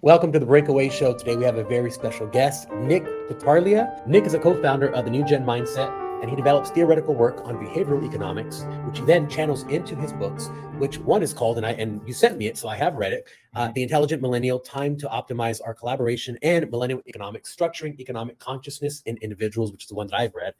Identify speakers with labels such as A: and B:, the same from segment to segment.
A: Welcome to the Breakaway Show. Today we have a very special guest, Nic Tartaglia. Nic is a co-founder of the New Gen Mindset, and he develops theoretical work on behavioral economics, which he then channels into his books, which one is called, and you sent me it, so I have read it, The Intelligent Millennial, Time to Optimize Our Collaboration and Millennial Economics, Structuring Economic Consciousness in Individuals, which is the one that I've read.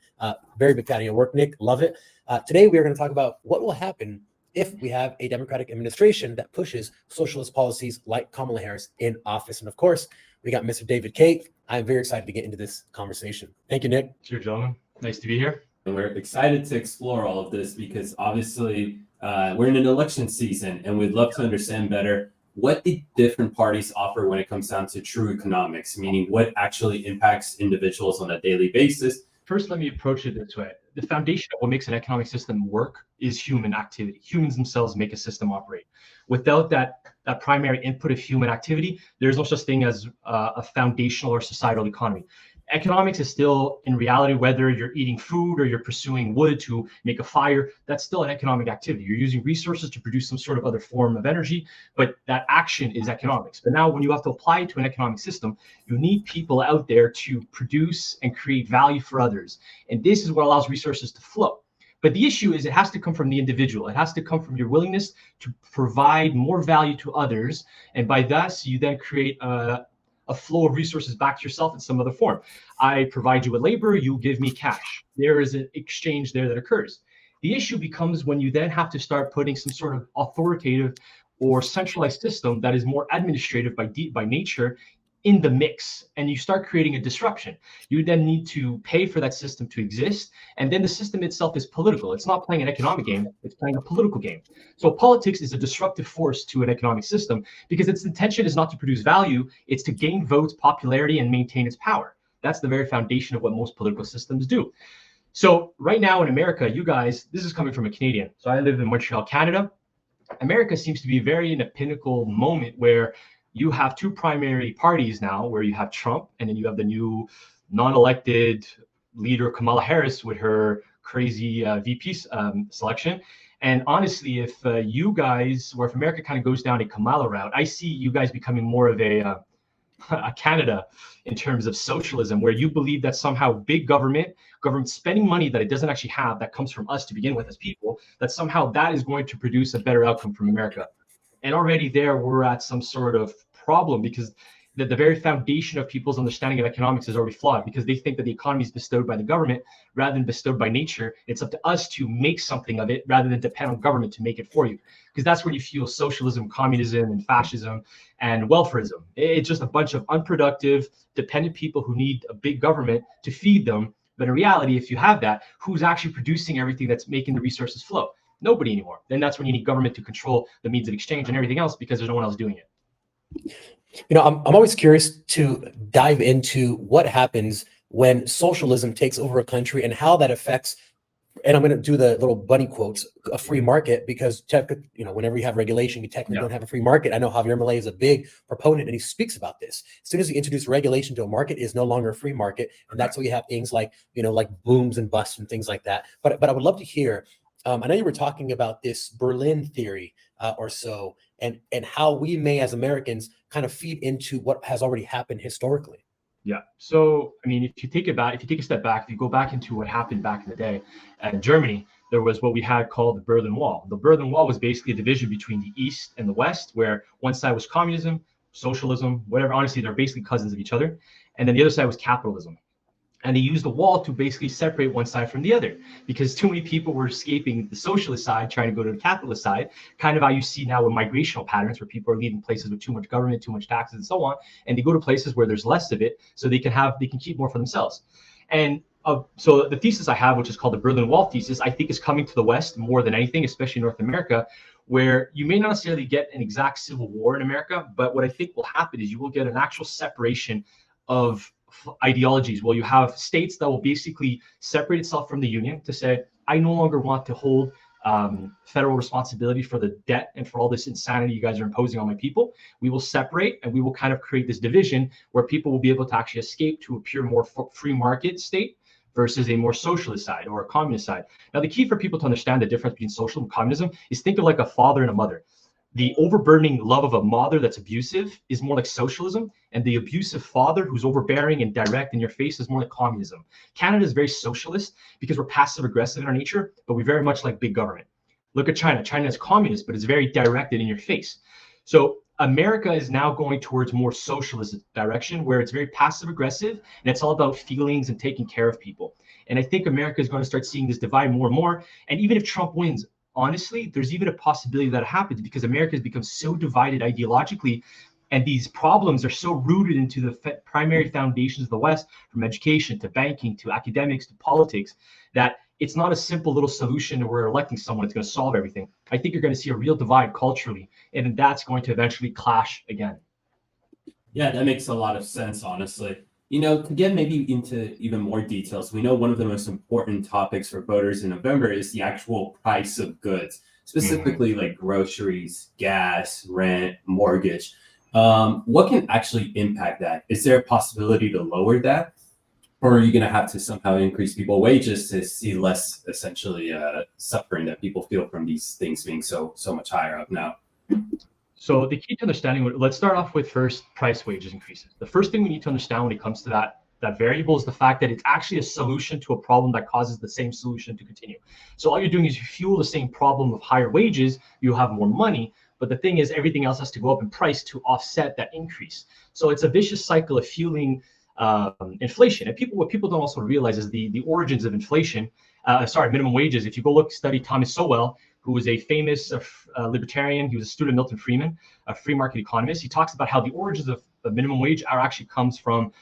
A: Very big fan of your work, Nic. Love it. Today we are going to talk about what will happen if we have a Democratic administration that pushes socialist policies like Kamala Harris in office. And of course, we got Mr. David Cate. I'm very excited to get into this conversation. Thank you, Nic.
B: Sure, gentlemen. Nice to be here.
C: And we're excited to explore all of this because obviously we're in an election season and we'd love to understand better what the different parties offer when it comes down to true economics, meaning what actually impacts individuals on a daily basis.
B: First, let me approach it this way. The foundation of what makes an economic system work is human activity. Humans themselves make a system operate. Without that primary input of human activity, there's no such thing as a foundational or societal economy. Economics is still, in reality, whether you're eating food or you're pursuing wood to make a fire, that's still an economic activity. You're using resources to produce some sort of other form of energy, but that action is economics. But now when you have to apply it to an economic system, you need people out there to produce and create value for others. And this is what allows resources to flow. But the issue is it has to come from the individual. It has to come from your willingness to provide more value to others. And by thus, you then create a flow of resources back to yourself in some other form. I provide you with labor, you give me cash. There is an exchange there that occurs. The issue becomes when you then have to start putting some sort of authoritative or centralized system that is more administrative by nature in the mix, and you start creating a disruption. You then need to pay for that system to exist, and then the system itself is political. It's not playing an economic game, it's playing a political game. So politics is a disruptive force to an economic system because its intention is not to produce value, it's to gain votes, popularity, and maintain its power. That's the very foundation of what most political systems do. So right now in America, you guys, this is coming from a Canadian. So I live in Montreal, Canada. America seems to be very in a pinnacle moment where you have two primary parties now, where you have Trump and then you have the new non-elected leader Kamala Harris with her crazy VP selection. And honestly, if you guys, or if America kind of goes down a Kamala route, I see you guys becoming more of a Canada in terms of socialism, where you believe that somehow big government spending money that it doesn't actually have, that comes from us to begin with as people, that somehow that is going to produce a better outcome from America. And already there, we're at some sort of problem because the very foundation of people's understanding of economics is already flawed because they think that the economy is bestowed by the government rather than bestowed by nature. It's up to us to make something of it rather than depend on government to make it for you. Because that's where you fuel socialism, communism, and fascism and welfarism. It's just a bunch of unproductive, dependent people who need a big government to feed them. But in reality, if you have that, who's actually producing everything that's making the resources flow? Nobody anymore. Then that's when you need government to control the means of exchange and everything else because there's no one else doing it.
A: You know, I'm always curious to dive into what happens when socialism takes over a country and how that affects, and I'm going to do the little bunny quotes, a free market, because whenever you have regulation, you technically don't have a free market. I know Javier Milei is a big proponent and he speaks about this. As soon as you introduce regulation to a market, it is no longer a free market. And that's why you have things like, like booms and busts and things like that. But I would love to hear, I know you were talking about this Berlin theory or so, and how we may as Americans kind of feed into what has already happened historically.
B: Yeah. So, I mean, if you take a step back, if you go back into what happened back in the day in Germany, there was what we had called the Berlin Wall. The Berlin Wall was basically a division between the East and the West, where one side was communism, socialism, whatever. Honestly, they're basically cousins of each other. And then the other side was capitalism. And they used the wall to basically separate one side from the other because too many people were escaping the socialist side, trying to go to the capitalist side, kind of how you see now with migrational patterns where people are leaving places with too much government, too much taxes and so on. And they go to places where there's less of it so they can keep more for themselves. And so the thesis I have, which is called the Berlin Wall thesis, I think is coming to the West more than anything, especially North America, where you may not necessarily get an exact civil war in America, but what I think will happen is you will get an actual separation of ideologies. Well, you have states that will basically separate itself from the union to say, I no longer want to hold federal responsibility for the debt and for all this insanity you guys are imposing on my people. We will separate and we will kind of create this division where people will be able to actually escape to a pure, more free market state versus a more socialist side or a communist side. Now, the key for people to understand the difference between socialism and communism is think of like a father and a mother. The overburdening love of a mother that's abusive is more like socialism, and the abusive father who's overbearing and direct in your face is more like communism. Canada is very socialist because we're passive aggressive in our nature, but we very much like big government. Look at China. China is communist, but it's very directed in your face. So America is now going towards more socialist direction where it's very passive aggressive and it's all about feelings and taking care of people. And I think America is going to start seeing this divide more and more. And even if Trump wins, honestly, there's even a possibility that it happens because America has become so divided ideologically, and these problems are so rooted into the primary foundations of the West, from education to banking to academics to politics, that it's not a simple little solution where we're electing someone that's going to solve everything. I think you're going to see a real divide culturally, and that's going to eventually clash again.
C: Yeah, that makes a lot of sense, honestly. To get maybe into even more details, we know one of the most important topics for voters in November is the actual price of goods, specifically like groceries, gas, rent, mortgage. What can actually impact that? Is there a possibility to lower that? Or are you going to have to somehow increase people's wages to see less essentially suffering that people feel from these things being so much higher up now?
B: So the key to understanding, let's start off with first price wages increases. The first thing we need to understand when it comes to that variable is the fact that it's actually a solution to a problem that causes the same solution to continue. So all you're doing is you fuel the same problem of higher wages, you have more money, but the thing is everything else has to go up in price to offset that increase. So it's a vicious cycle of fueling inflation. And what people don't also realize is the origins of inflation, minimum wages. If you go study Thomas Sowell, who was a famous libertarian. He was a student of Milton Friedman, a free market economist. He talks about how the origins of the minimum wage actually comes from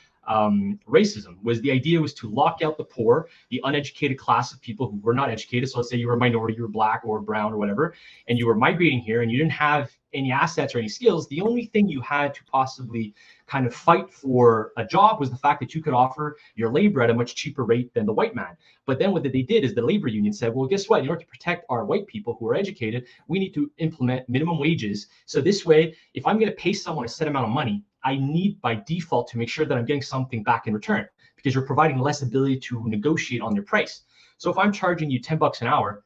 B: racism. The idea was to lock out the poor, the uneducated class of people who were not educated. So let's say you were a minority, you were black or brown or whatever, and you were migrating here and you didn't have any assets or any skills. The only thing you had to possibly kind of fight for a job was the fact that you could offer your labor at a much cheaper rate than the white man. But then what they did is the labor union said, well, guess what? In order to protect our white people who are educated, we need to implement minimum wages. So this way, if I'm going to pay someone a set amount of money, I need by default to make sure that I'm getting something back in return because you're providing less ability to negotiate on your price. So if I'm charging you $10 an hour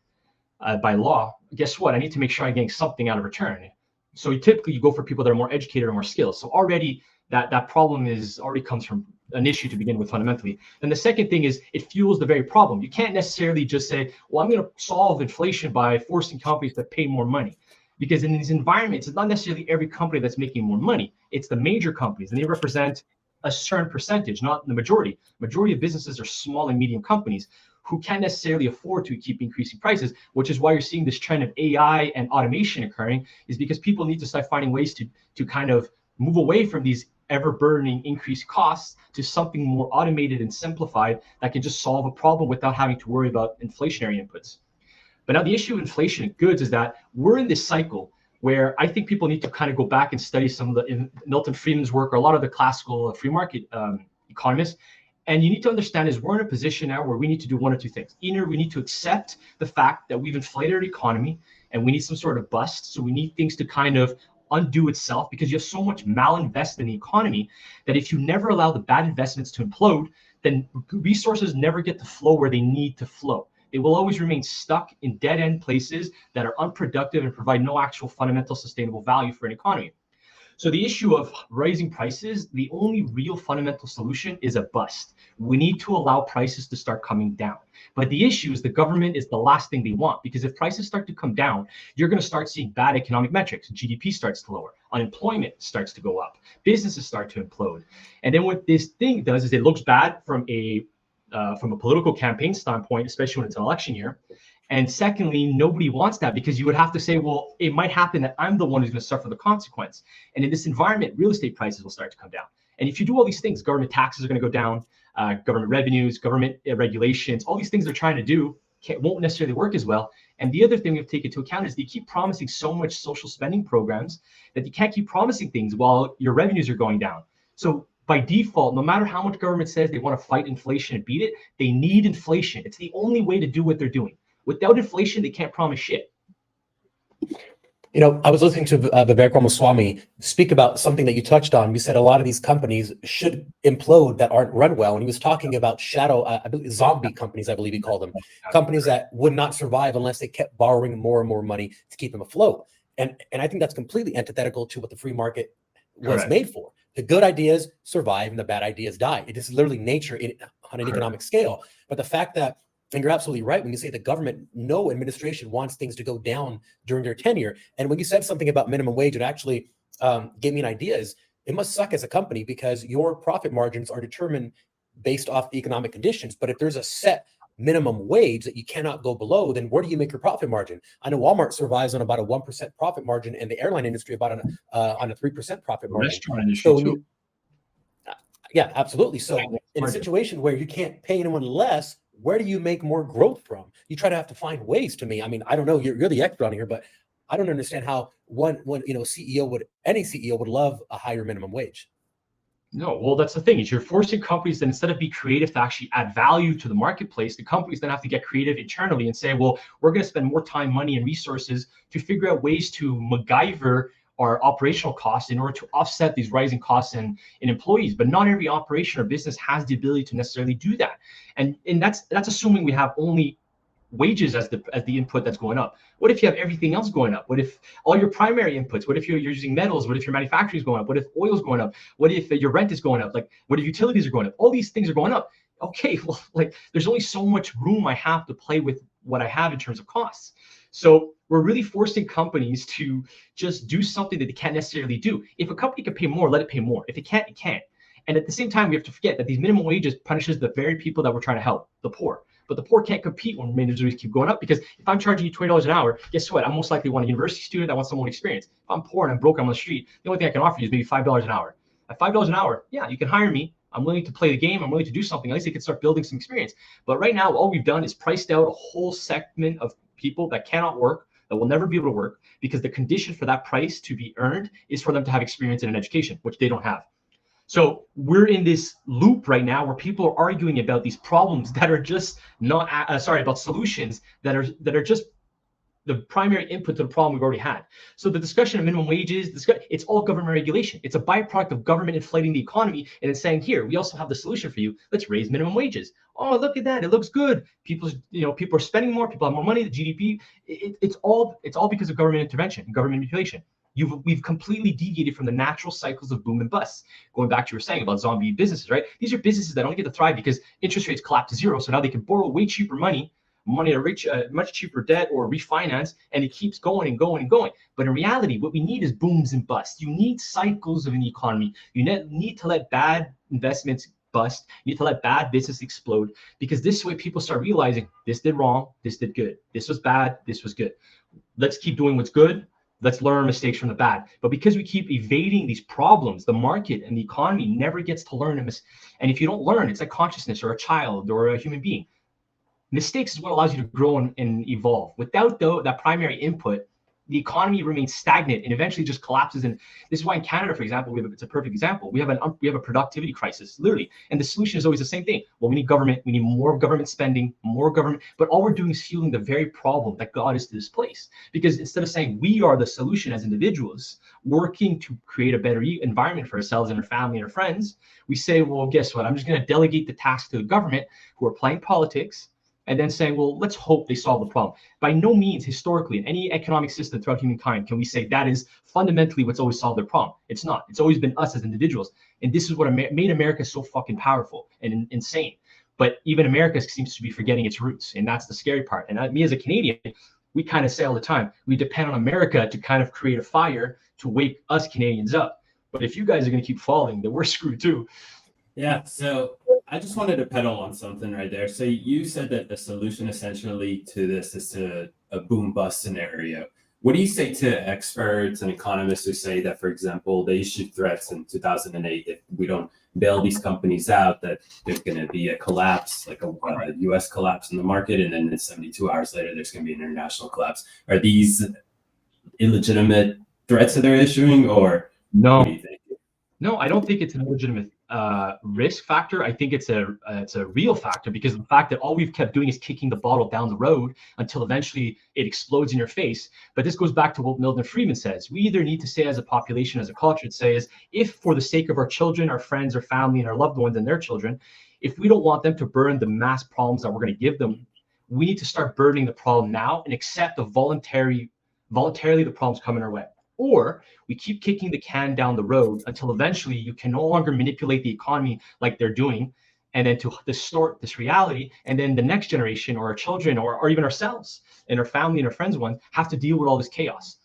B: by law, guess what? I need to make sure I'm getting something out of return. So typically you go for people that are more educated or more skilled. So already that problem already comes from an issue to begin with fundamentally. And the second thing is it fuels the very problem. You can't necessarily just say, well, I'm going to solve inflation by forcing companies to pay more money. Because in these environments, it's not necessarily every company that's making more money. It's the major companies, and they represent a certain percentage, not the majority. Majority of businesses are small and medium companies who can't necessarily afford to keep increasing prices, which is why you're seeing this trend of AI and automation occurring, is because people need to start finding ways to kind of move away from these ever-burdening increased costs to something more automated and simplified that can just solve a problem without having to worry about inflationary inputs. But now the issue of inflation of goods is that we're in this cycle where I think people need to kind of go back and study some of Milton Friedman's work or a lot of the classical free market economists. And you need to understand is we're in a position now where we need to do one or two things. Either we need to accept the fact that we've inflated our economy and we need some sort of bust. So we need things to kind of undo itself because you have so much malinvest in the economy that if you never allow the bad investments to implode, then resources never get to flow where they need to flow. They will always remain stuck in dead-end places that are unproductive and provide no actual fundamental sustainable value for an economy. So the issue of raising prices, the only real fundamental solution is a bust. We need to allow prices to start coming down. But the issue is the government is the last thing they want, because if prices start to come down, you're going to start seeing bad economic metrics. GDP starts to lower, unemployment starts to go up, businesses start to implode. And then what this thing does is it looks bad from a political campaign standpoint, especially when it's an election year. And secondly, nobody wants that because you would have to say, well, it might happen that I'm the one who's going to suffer the consequence. And in this environment, real estate prices will start to come down. And if you do all these things, government taxes are going to go down, government revenues, government regulations, all these things they're trying to do won't necessarily work as well. And the other thing we have to take into account is they keep promising so much social spending programs that you can't keep promising things while your revenues are going down. So by default, no matter how much government says they want to fight inflation and beat it, they need inflation. It's the only way to do what they're doing. Without inflation, they can't promise shit.
A: You know, I was listening to Vivek Ramaswamy speak about something that you touched on. You said a lot of these companies should implode that aren't run well. And he was talking about zombie companies, I believe he called them, companies that would not survive unless they kept borrowing more and more money to keep them afloat. And I think that's completely antithetical to what the free market was
B: Correct.
A: made for. The good ideas survive and the bad ideas die. It is literally nature on an
B: Correct.
A: economic scale. But the fact that, and you're absolutely right when you say the government, no administration wants things to go down during their tenure. And when you said something about minimum wage, it actually gave me an idea. Is it must suck as a company because your profit margins are determined based off the economic conditions. But if there's a set minimum wage that you cannot go below, then where do you make your profit margin? I know Walmart survives on about a 1% profit margin, and the airline industry about on a 3% profit margin.
B: Restaurant industry
A: So when
B: too.
A: yeah, absolutely. So in a situation where you can't pay anyone less, where do you make more growth from? You try to have to find ways. To me, I mean, I don't know. You're the expert on here, but I don't understand how any CEO would love a higher minimum wage.
B: No, well, that's the thing is you're forcing companies that instead of be creative to actually add value to the marketplace, the companies then have to get creative internally and say, well, we're going to spend more time, money, and resources to figure out ways to MacGyver our operational costs in order to offset these rising costs in employees. But not every operation or business has the ability to necessarily do that. And that's assuming we have only wages as the input that's going up. What if you have everything else going up? What if all your primary inputs? What if you're using metals? What if your manufacturing is going up? What if oil is going up? What if your rent is going up? Like, what if utilities are going up? All these things are going up. Okay, well, like there's only so much room I have to play with what I have in terms of costs. So we're really forcing companies to just do something that they can't necessarily do. If a company can pay more, let it pay more. If it can't, it can't. And at the same time, we have to forget that these minimum wages punishes the very people that we're trying to help, the poor. But the poor can't compete when minimum wages keep going up, because if I'm charging you $20 an hour, guess what? I'm most likely a university student that wants some more experience. If I'm poor and I'm broke, I'm on the street, the only thing I can offer you is maybe $5 an hour. At $5 an hour, yeah, you can hire me. I'm willing to play the game. I'm willing to do something. At least they can start building some experience. But right now, all we've done is priced out a whole segment of people that cannot work, that will never be able to work, because the condition for that price to be earned is for them to have experience in an education, which they don't have. So we're in this loop right now where people are arguing about these problems that are just not about solutions that are just the primary input to the problem we've already had. So the discussion of minimum wages, it's all government regulation. It's a byproduct of government inflating the economy and it's saying, here, we also have the solution for you. Let's raise minimum wages. Oh, look at that. It looks good. People are spending more. People have more money. The GDP. It's all because of government intervention and government manipulation. We've completely deviated from the natural cycles of boom and bust. Going back to what you were saying about zombie businesses, right? These are businesses that only get to thrive because interest rates collapse to zero. So now they can borrow way cheaper money to reach much cheaper debt or refinance, and it keeps going and going and going. But in reality, what we need is booms and busts. You need cycles of an economy. You need to let bad investments bust. You need to let bad business explode, because this way people start realizing this did wrong, this did good. This was bad, this was good. Let's keep doing what's good. Let's learn mistakes from the bad. But because we keep evading these problems, the market and the economy never gets to learn. And if you don't learn, it's like consciousness or a child or a human being. Mistakes is what allows you to grow and evolve. Without that primary input, the economy remains stagnant and eventually just collapses. And this is why in Canada, for example, it's a perfect example. We have a productivity crisis, literally. And the solution is always the same thing. Well, we need government. We need more government spending, more government. But all we're doing is fueling the very problem that got us to this place. Because instead of saying we are the solution as individuals, working to create a better environment for ourselves and our family and our friends, we say, well, guess what? I'm just going to delegate the task to the government who are playing politics, and then saying, well, let's hope they solve the problem. By no means, historically, in any economic system throughout humankind, can we say that is fundamentally what's always solved their problem. It's not. It's always been us as individuals. And this is what made America so fucking powerful and insane. But even America seems to be forgetting its roots. And that's the scary part. And me as a Canadian, we kind of say all the time, we depend on America to kind of create a fire to wake us Canadians up. But if you guys are going to keep falling, then we're screwed too.
C: Yeah, so I just wanted to pedal on something right there. So you said that the solution essentially to this is to a boom bust scenario. What do you say to experts and economists who say that, for example, they issued threats in 2008 if we don't bail these companies out, that there's going to be a collapse, like a U.S. collapse in the market, and then 72 hours later there's going to be an international collapse? Are these illegitimate threats that they're issuing, or
B: no?
C: What do you think?
B: No, I don't think it's an illegitimate risk factor. I think it's a real factor, because the fact that all we've kept doing is kicking the bottle down the road until eventually it explodes in your face. But this goes back to what Milton Friedman says. We either need to say as a population, as a culture, it says, if for the sake of our children, our friends, our family, and our loved ones and their children, if we don't want them to burden the mass problems that we're going to give them, we need to start burdening the problem now and accept the voluntary voluntarily the problem's coming our way. Or we keep kicking the can down the road until eventually you can no longer manipulate the economy like they're doing, and then to distort this reality. And then the next generation or our children or even ourselves and our family and our friends ones have to deal with all this chaos.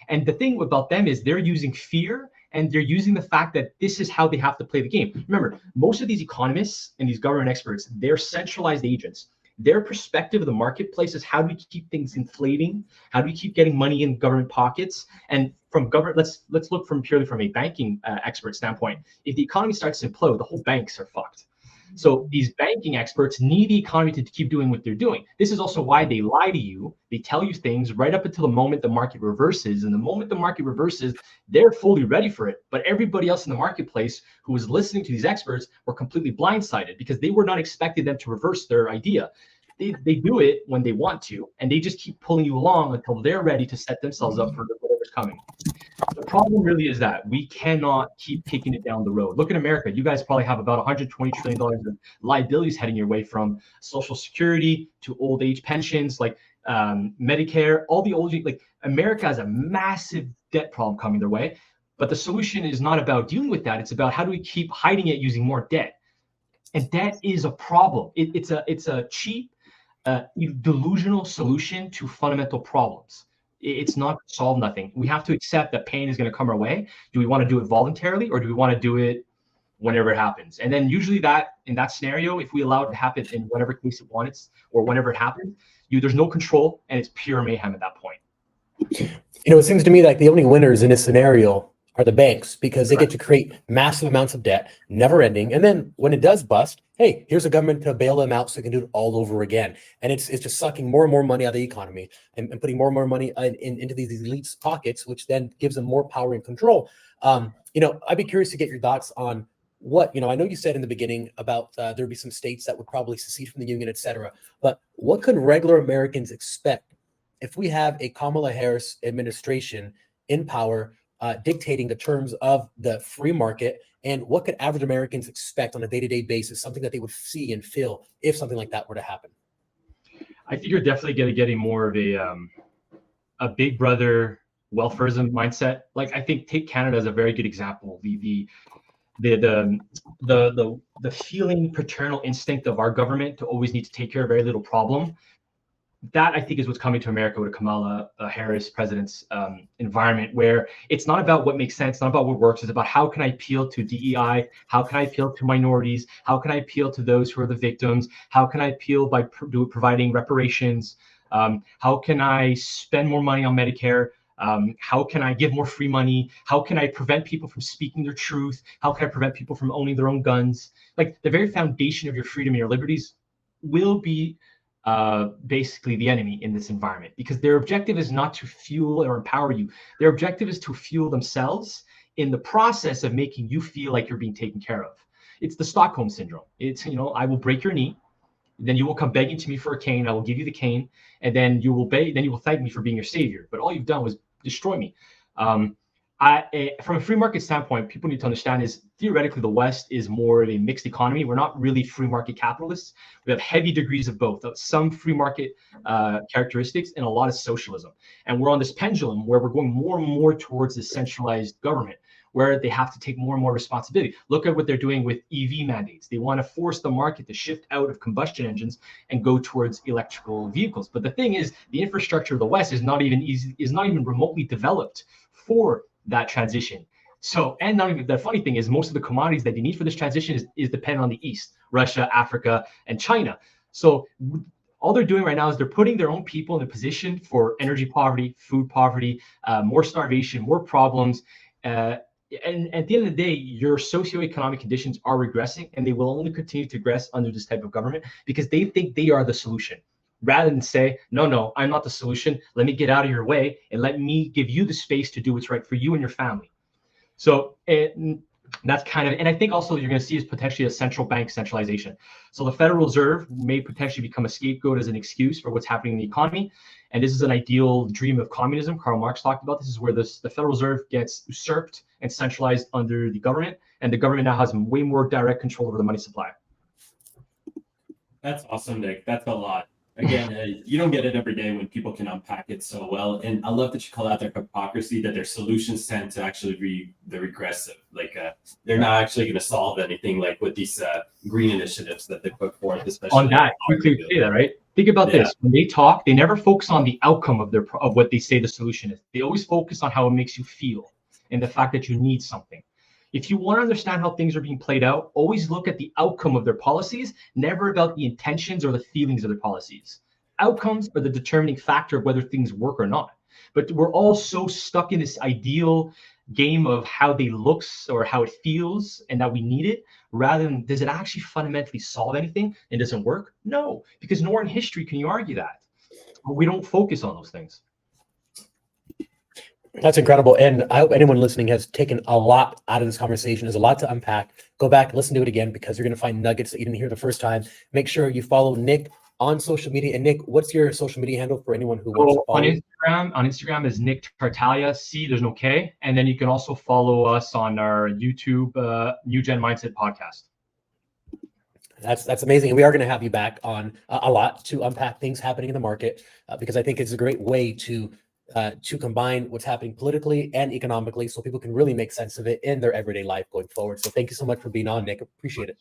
B: And the thing about them is they're using fear, and they're using the fact that this is how they have to play the game. Remember, most of these economists and these government experts, they're centralized agents. Their perspective of the marketplace is, how do we keep things inflating? How do we keep getting money in government pockets? And from government, let's look from purely from a banking expert standpoint. If the economy starts to implode, the whole banks are fucked. So these banking experts need the economy to keep doing what they're doing. This is also why they lie to you. They tell you things right up until the moment the market reverses. And the moment the market reverses, they're fully ready for it. But everybody else in the marketplace who was listening to these experts were completely blindsided because they were not expecting them to reverse their idea. They do it when they want to, and they just keep pulling you along until they're ready to set themselves up for whatever's coming. The problem really is that we cannot keep kicking it down the road. Look at America. You guys probably have about $120 trillion of liabilities heading your way, from Social Security to old age pensions, like Medicare, all the old, like America has a massive debt problem coming their way. But the solution is not about dealing with that. It's about how do we keep hiding it using more debt. And debt is a problem. It's a cheap, delusional solution to fundamental problems. It's not to solve nothing. We have to accept that pain is going to come our way. Do we want to do it voluntarily, or do we want to do it whenever it happens? And then usually in that scenario, if we allow it to happen in whatever case it wants or whenever it happens, there's no control, and it's pure mayhem at that point.
A: It seems to me like the only winners in this scenario are the banks, because they get to create massive amounts of debt, never ending. And then when it does bust, hey, here's a government to bail them out so they can do it all over again. And it's just sucking more and more money out of the economy and putting more and more money into these elites' pockets, which then gives them more power and control. I'd be curious to get your thoughts on what, I know you said in the beginning about there'd be some states that would probably secede from the union, et cetera. But what could regular Americans expect if we have a Kamala Harris administration in power, dictating the terms of the free market? And what could average Americans expect on a day-to-day basis, something that they would see and feel if something like that were to happen?
B: I think you're definitely going to get more of a big brother welfarism mindset. Like, I think take Canada as a very good example. The feeling paternal instinct of our government to always need to take care of very little problem. That, I think, is what's coming to America with a Kamala Harris president's environment, where it's not about what makes sense, not about what works. It's about how can I appeal to DEI? How can I appeal to minorities? How can I appeal to those who are the victims? How can I appeal by providing reparations? How can I spend more money on Medicare? How can I give more free money? How can I prevent people from speaking their truth? How can I prevent people from owning their own guns? Like, the very foundation of your freedom and your liberties will be basically the enemy in this environment, because their objective is not to fuel or empower you. Their objective is to fuel themselves in the process of making you feel like you're being taken care of. It's the Stockholm syndrome. It's, I will break your knee, then you will come begging to me for a cane. I will give you the cane, and then you will thank me for being your savior. But all you've done was destroy me. From a free market standpoint, people need to understand is, theoretically, the West is more of a mixed economy. We're not really free market capitalists. We have heavy degrees of both, some free market characteristics and a lot of socialism. And we're on this pendulum where we're going more and more towards this centralized government, where they have to take more and more responsibility. Look at what they're doing with EV mandates. They want to force the market to shift out of combustion engines and go towards electrical vehicles. But the thing is, the infrastructure of the West is not even remotely developed for that transition. So, and not even, the funny thing is, most of the commodities that you need for this transition is dependent on the East, Russia, Africa, and China. So all they're doing right now is they're putting their own people in a position for energy poverty, food poverty, more starvation, more problems. And at the end of the day, your socioeconomic conditions are regressing, and they will only continue to regress under this type of government, because they think they are the solution, rather than say, no, I'm not the solution. Let me get out of your way and let me give you the space to do what's right for you and your family. So that's kind of, and I think also you're going to see is potentially a central bank centralization. So the Federal Reserve may potentially become a scapegoat as an excuse for what's happening in the economy. And this is an ideal dream of communism. Karl Marx talked about this. Is where the Federal Reserve gets usurped and centralized under the government, and the government now has way more direct control over the money supply.
C: That's awesome, Nick. That's a lot. Again, you don't get it every day when people can unpack it so well. And I love that you call out their hypocrisy, that their solutions tend to actually be the regressive. Like they're not actually going to solve anything, like with these green initiatives that they put forth, especially
B: On that, we could say that, right? Think about this. When they talk, they never focus on the outcome of what they say the solution is. They always focus on how it makes you feel and the fact that you need something. If you want to understand how things are being played out, always look at the outcome of their policies, never about the intentions or the feelings of their policies. Outcomes are the determining factor of whether things work or not. But we're all so stuck in this ideal game of how they looks or how it feels and that we need it, rather than does it actually fundamentally solve anything and doesn't work? No, because nowhere in history can you argue that. But we don't focus on those things.
A: That's incredible. And I hope anyone listening has taken a lot out of this conversation. There's a lot to unpack. Go back, listen to it again, because you're going to find nuggets that you didn't hear the first time. Make sure you follow Nic on social media. And Nic, what's your social media handle for anyone who wants to follow you?
B: On Instagram is Nic Tartaglia, C, there's no K. And then you can also follow us on our YouTube, New Gen Mindset podcast.
A: That's amazing. And we are going to have you back on a lot to unpack things happening in the market, because I think it's a great way to combine what's happening politically and economically so people can really make sense of it in their everyday life going forward. So thank you so much for being on, Nic. Appreciate it.